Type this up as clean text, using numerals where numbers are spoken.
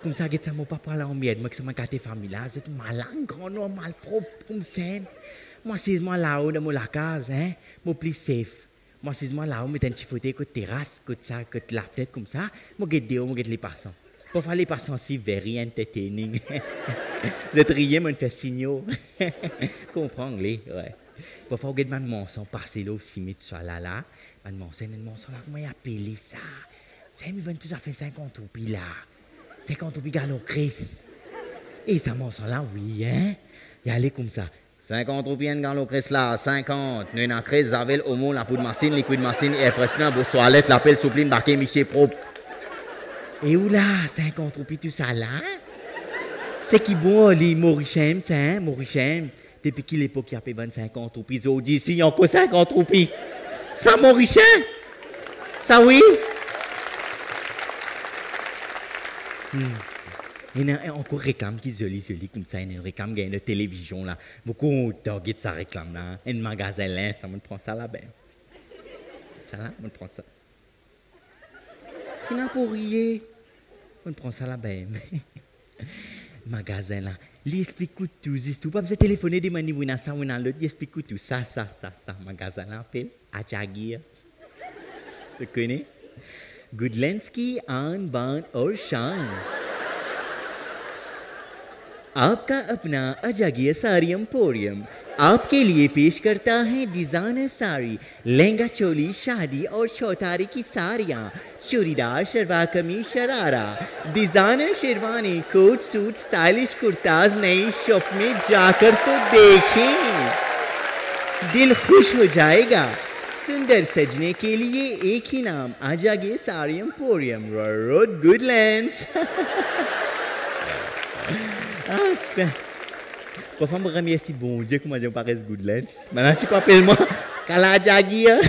comme ça, que ça mon papa là en miette, moi que ça m'a gâté famille là, c'est malin, grand normal, propre comme ça. Moi c'est moi là-haut dans la case, hein, moi plus safe. Moi c'est moi là-haut, mais t'as un petit fauteuil côté terrasse, côté ça, côté la fenêtre comme ça, moi guette dehors, moi guette les passants. Pour faire les passants si very entertaining. Vous êtes riez, moi fait signaux. Comprends anglais, ouais. Pour faire guette man monson passer là aussi, mais tu sois là, man monson là, comment y appeler ça? Ça me vient tout à fait 50 roupies là. 50 roupies galon Chris. Et ça monson là, oui, hein? Y aller comme ça. 50 roupies en galon Chris là, 50. Nous en Chris, Zavel, Homo, la poudre machine, liquide machine, air freshener, bosse toilette, l'appel soupline, barquet, miché propre. Et où là, 50 roupies tout ça là? C'est qui bon, les Maurichem, ça, hein, Maurichem? Depuis quelle époque il y a payé 50 roupies? Aujourd'hui, ici, il y a encore 50 roupies. Ça, Maurichem? Ça, oui? Il y a encore réclame qui est jolie comme ça. Il y a une réclame qui a une télévision là. Beaucoup de ça réclame là. Un magasin là, ça me prend ça là-bas. Ça là, on prend ça. Il n'a pas rien. On prend ça là-bas. Magasin là. Il explique tout. Il pas besoin de téléphoner des manies où il y a ça ou il y a l'autre. Il explique tout. Ça. Magasin là, appelle Achagir. Tu connais? Goodlensky and Ban Ocean. आपका अपना अजागिया साड़ी एम्पोरियम आपके लिए पेश करता है डिजाइनर साड़ी लहंगा चोली शादी और चौतारी की साड़ियाँ churidar salwar kameez sharara designer sherwani coat suit stylish kurtas नई शॉप में जाकर तो देखें दिल खुश हो जाएगा सुंदर सजने के लिए एक ही नाम अजागिया sari emporium road Goodlands Parfois, je me remercie bon Dieu que moi je me paraisse Goodlands. Maintenant, tu peux appeler moi Kala Jagia.